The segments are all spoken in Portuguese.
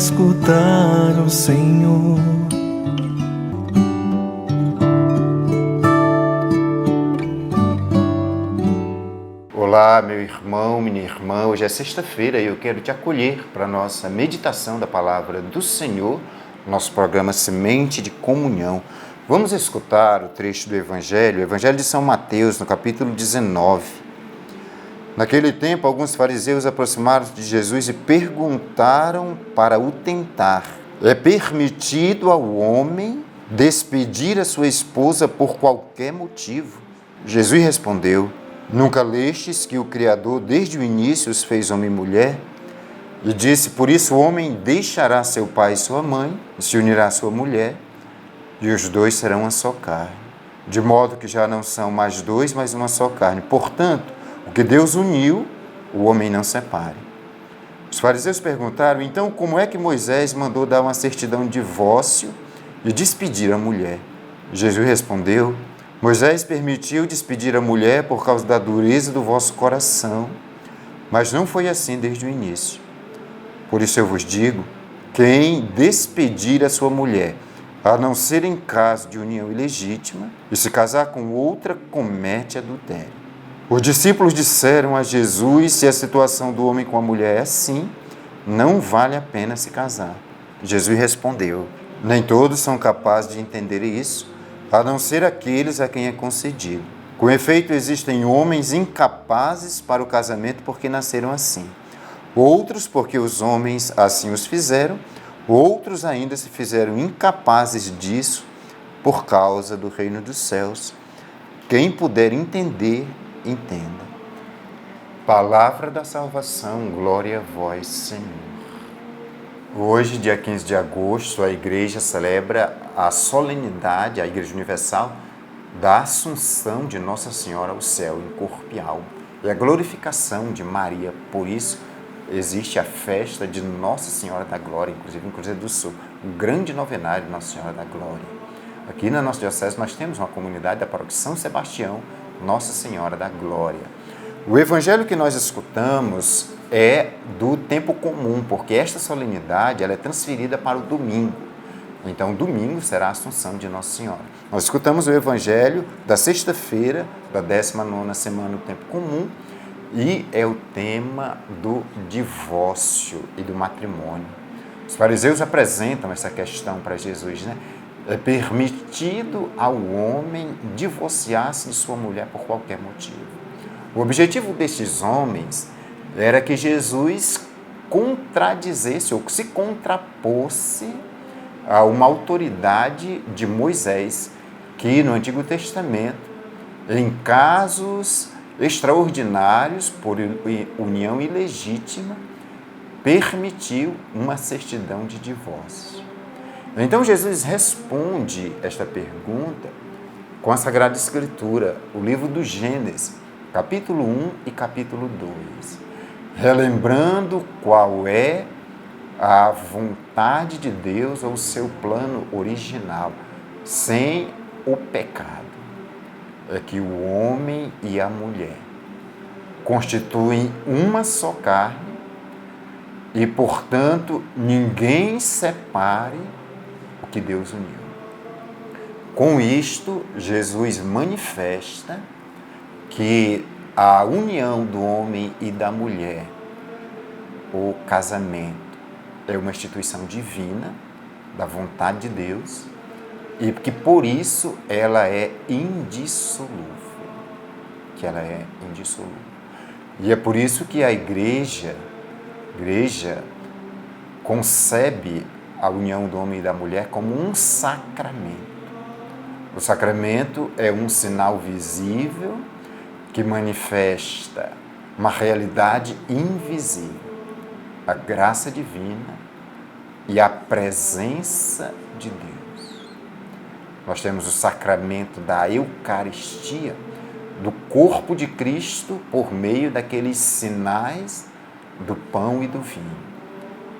escutar o Senhor. Olá, meu irmão, minha irmã. Hoje é sexta-feira e eu quero te acolher para a nossa meditação da Palavra do Senhor, nosso programa Semente de Comunhão. Vamos escutar o trecho do Evangelho, o Evangelho de São Mateus, no capítulo 19. Naquele tempo, alguns fariseus aproximaram-se de Jesus e perguntaram para o tentar: é permitido ao homem despedir a sua esposa por qualquer motivo? Jesus respondeu: nunca lestes que o Criador desde o início os fez homem e mulher? E disse: por isso o homem deixará seu pai e sua mãe, e se unirá à sua mulher, e os dois serão uma só carne. De modo que já não são mais dois, mas uma só carne. Portanto, o que Deus uniu, o homem não separe. Os fariseus perguntaram: então como é que Moisés mandou dar uma certidão de divórcio e despedir a mulher? Jesus respondeu: Moisés permitiu despedir a mulher por causa da dureza do vosso coração, mas não foi assim desde o início. Por isso eu vos digo, quem despedir a sua mulher, a não ser em caso de união ilegítima, e se casar com outra, comete adultério. Os discípulos disseram a Jesus: se a situação do homem com a mulher é assim, não vale a pena se casar. Jesus respondeu: nem todos são capazes de entender isso, a não ser aqueles a quem é concedido. Com efeito, existem homens incapazes para o casamento porque nasceram assim. Outros porque os homens assim os fizeram, outros ainda se fizeram incapazes disso por causa do reino dos céus. Quem puder entender, entenda. Palavra da salvação, glória a vós, Senhor. Hoje, dia 15 de agosto, a Igreja celebra a solenidade, a Igreja Universal, da Assunção de Nossa Senhora ao céu, em corpo e alma, e a glorificação de Maria. Por isso, existe a festa de Nossa Senhora da Glória, inclusive em Cruzeiro do Sul, um grande novenário de Nossa Senhora da Glória. Aqui na nossa diocese nós temos uma comunidade da paróquia São Sebastião, Nossa Senhora da Glória. O evangelho que nós escutamos é do tempo comum, porque esta solenidade ela é transferida para o domingo. Então, domingo será a Assunção de Nossa Senhora. Nós escutamos o evangelho da sexta-feira, da 19ª semana do tempo comum, e é o tema do divórcio e do matrimônio. Os fariseus apresentam essa questão para Jesus, né? É permitido ao homem divorciar-se de sua mulher por qualquer motivo. O objetivo destes homens era que Jesus contradizesse ou se contrapôsse a uma autoridade de Moisés, que no Antigo Testamento, em casos extraordinários, por união ilegítima, permitiu uma certidão de divórcio. Então Jesus responde esta pergunta com a Sagrada Escritura, o livro do Gênesis, capítulo 1 e capítulo 2, relembrando qual é a vontade de Deus ou o seu plano original, sem o pecado. É que o homem e a mulher constituem uma só carne e, portanto, ninguém separe o que Deus uniu. Com isto, Jesus manifesta que a união do homem e da mulher, o casamento, é uma instituição divina, da vontade de Deus, e que por isso ela é indissolúvel. E é por isso que a igreja concebe a união do homem e da mulher como um sacramento. O sacramento é um sinal visível que manifesta uma realidade invisível, a graça divina e a presença de Deus. Nós temos o sacramento da Eucaristia, do corpo de Cristo, por meio daqueles sinais do pão e do vinho.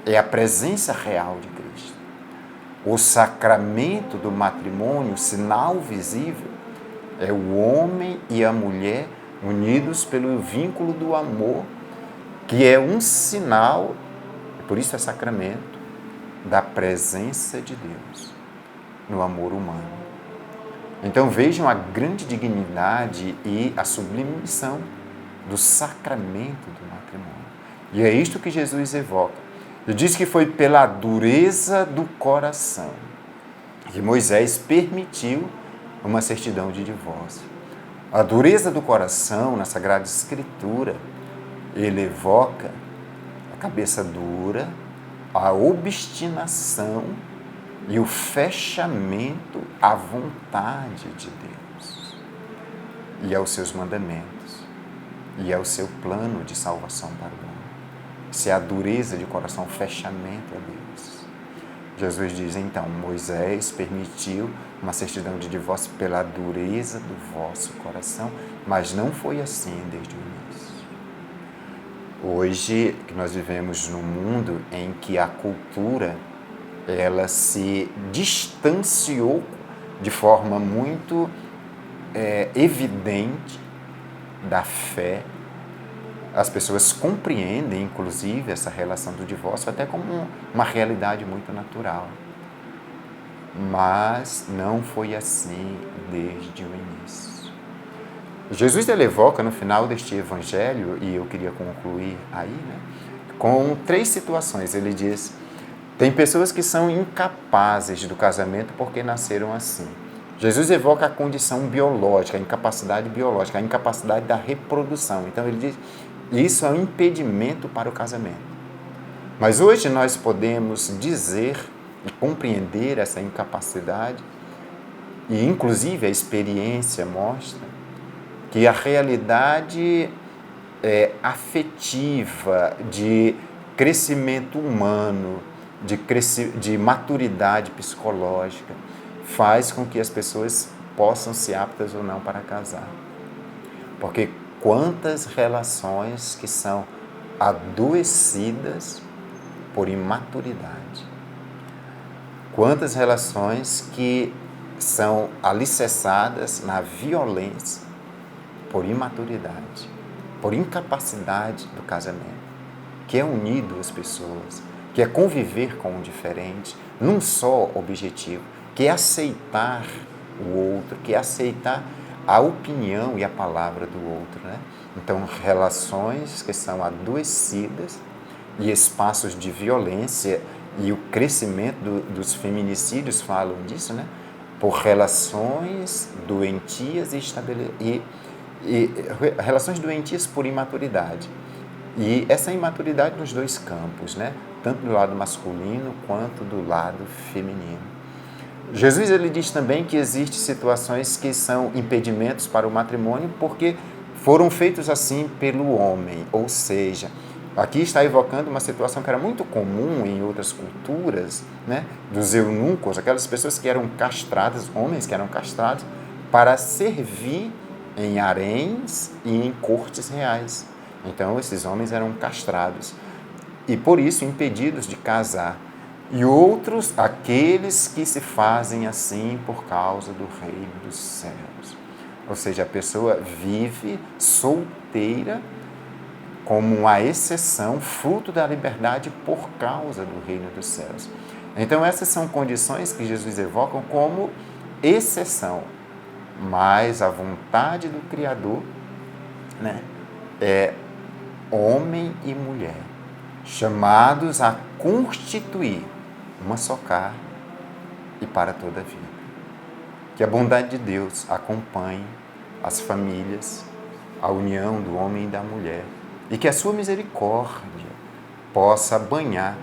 É a presença real de Cristo. O sacramento do matrimônio, sinal visível, é o homem e a mulher unidos pelo vínculo do amor, que é um sinal, por isso é sacramento, da presença de Deus no amor humano. Então vejam a grande dignidade e a sublime missão do sacramento do matrimônio. E é isto que Jesus evoca. Ele diz que foi pela dureza do coração que Moisés permitiu uma certidão de divórcio. A dureza do coração, na Sagrada Escritura, ele evoca a cabeça dura, a obstinação e o fechamento à vontade de Deus e aos seus mandamentos e ao seu plano de salvação para o homem. Isso é a dureza de coração, o fechamento a Deus. Jesus diz, então, Moisés permitiu uma certidão de divórcio pela dureza do vosso coração, mas não foi assim desde o início. Hoje, que nós vivemos num mundo em que a cultura ela se distanciou de forma muito evidente da fé. As pessoas compreendem, inclusive, essa relação do divórcio até como uma realidade muito natural. Mas não foi assim desde o início. Jesus ele evoca no final deste evangelho, e eu queria concluir aí, com 3 situações. Ele diz, tem pessoas que são incapazes do casamento porque nasceram assim. Jesus evoca a condição biológica, a incapacidade biológica, a incapacidade da reprodução. Então ele diz, isso é um impedimento para o casamento. Mas hoje nós podemos dizer e compreender essa incapacidade, e inclusive a experiência mostra que a realidade afetiva de crescimento humano, de maturidade psicológica, faz com que as pessoas possam ser aptas ou não para casar. Porque quantas relações que são adoecidas por imaturidade. Quantas relações que são alicerçadas na violência por imaturidade, por incapacidade do casamento, que é unir duas pessoas, que é conviver com o diferente, num só objetivo, que é aceitar o outro, que é aceitar a opinião e a palavra do outro, Então, relações que são adoecidas e espaços de violência, e o crescimento dos feminicídios falam disso, Por relações doentias e relações doentias por imaturidade. E essa imaturidade nos 2 campos, Tanto do lado masculino quanto do lado feminino. Jesus ele diz também que existem situações que são impedimentos para o matrimônio porque foram feitos assim pelo homem, ou seja, aqui está evocando uma situação que era muito comum em outras culturas, dos eunucos, aquelas pessoas que eram castradas, homens que eram castrados, para servir em haréns e em cortes reais. Então, esses homens eram castrados e, por isso, impedidos de casar. E outros, aqueles que se fazem assim por causa do reino dos céus. Ou seja, a pessoa vive solteira como uma exceção, fruto da liberdade por causa do reino dos céus. Então, essas são condições que Jesus evoca como exceção, mas a vontade do Criador é homem e mulher, chamados a constituir uma só carne e para toda a vida. Que a bondade de Deus acompanhe as famílias, a união do homem e da mulher, e que a sua misericórdia possa banhar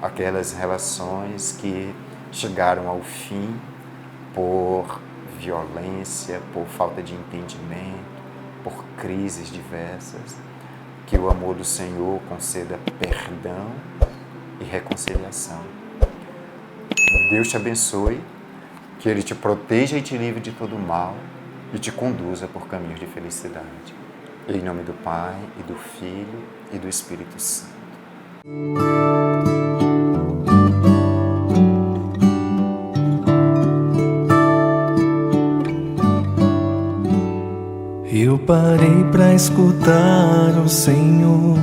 aquelas relações que chegaram ao fim por violência, por falta de entendimento, por crises diversas. Que o amor do Senhor conceda perdão e reconciliação. Deus te abençoe, que Ele te proteja e te livre de todo mal e te conduza por caminhos de felicidade. Em nome do Pai, e do Filho, e do Espírito Santo. Eu parei para escutar o Senhor